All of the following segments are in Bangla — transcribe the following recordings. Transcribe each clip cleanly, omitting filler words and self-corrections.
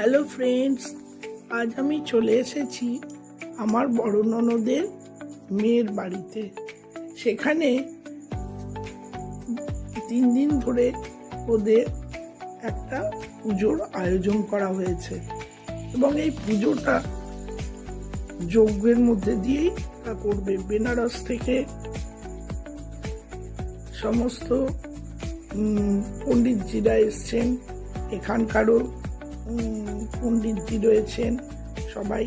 হ্যালো ফ্রেন্ডস, আজ আমি চলে এসেছি আমার বড় ননদের মেয়ের বাড়িতে। সেখানে 3 দিন ধরে ওদের একটা পুজোর আয়োজন করা হয়েছে এবং এই পুজোটা যজ্ঞের মধ্যে দিয়েই তা করবে। বেনারস থেকে সমস্ত পণ্ডিতজিরা এসছেন, এখানকারও পণ্ডিতজি রয়েছেন, সবাই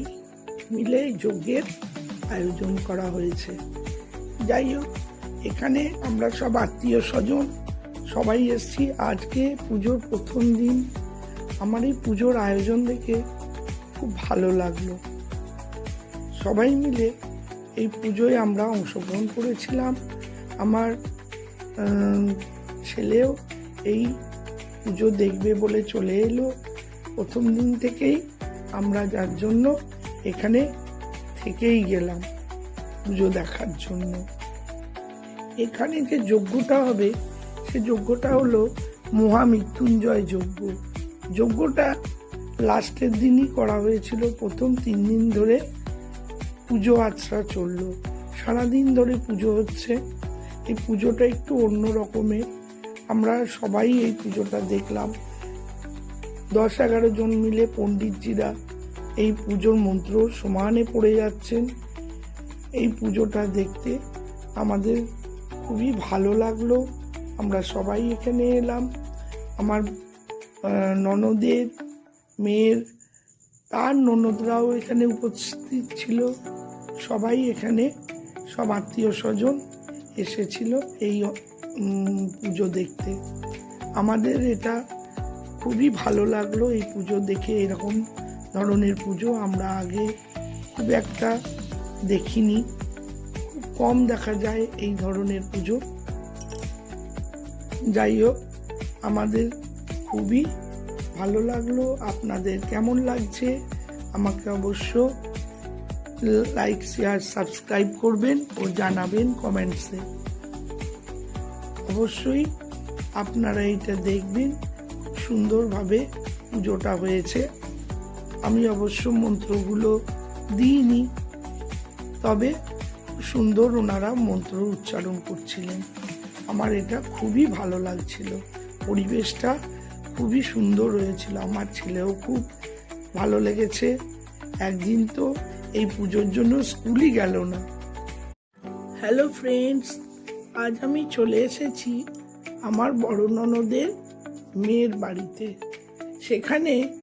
মিলে যজ্ঞের আয়োজন করা হয়েছে। যাই হোক, এখানে আমরা সব আত্মীয় স্বজন সবাই এসছি। আজকে পুজোর প্রথম দিন। আমার এই পুজোর আয়োজন দেখে খুব ভালো লাগলো। সবাই মিলে এই পুজোয় আমরা অংশগ্রহণ করেছিলাম। আমার ছেলেও এই পুজো দেখবে বলে চলে এলো। প্রথম দিন থেকেই আমরা যার জন্য এখানে থেকেই গেলাম পুজো দেখার জন্য। এখানে যে যজ্ঞটা হবে সে যজ্ঞটা হলো মহামৃত্যুঞ্জয় যজ্ঞ। যজ্ঞটা লাস্টের দিনই করা হয়েছিল। প্রথম 3 দিন ধরে পুজো আচরা চললো, সারাদিন ধরে পুজো হচ্ছে। এই পুজোটা একটু অন্য রকমের। আমরা সবাই এই পুজোটা দেখলাম। 10-11 জন মিলে পণ্ডিতজিরা এই পুজোর মন্ত্র সমানে পড়ে যাচ্ছেন। এই পুজোটা দেখতে আমাদের খুবই ভালো লাগলো। আমরা সবাই এখানে এলাম। আমার ননদের মেয়ের তার ননদরাও এখানে উপস্থিত ছিল। সবাই এখানে সব আত্মীয় স্বজন এসেছিল এই পুজো দেখতে। আমাদের এটা খুবই ভালো লাগলো এই পুজো দেখে। এরকম ধরনের পুজো আমরা আগে খুব একটা দেখিনি, খুব কম দেখা যায় এই ধরনের পুজো। যাই হোক, আমাদের খুবই ভালো লাগলো। আপনাদের কেমন লাগছে আমাকে অবশ্য লাইক, শেয়ার, সাবস্ক্রাইব করবেন ও জানাবেন কমেন্টসে। অবশ্যই আপনারা এটা দেখবেন। সুন্দরভাবে পুজোটা হয়েছে। আমি অবশ্য মন্ত্রগুলো দিইনি, তবে সুন্দর ওনারা মন্ত্র উচ্চারণ করছিলেন। আমার এটা খুবই ভালো লাগছিল। পরিবেশটা খুবই সুন্দর হয়েছিল। আমার ছেলেও খুব ভালো লেগেছে। একদিন তো এই পুজোর জন্য স্কুলই গেল না। হ্যালো ফ্রেন্ডস, আজ আমি চলে এসেছি আমার বড় ননদের মেয়ের বাড়িতে। সেখানে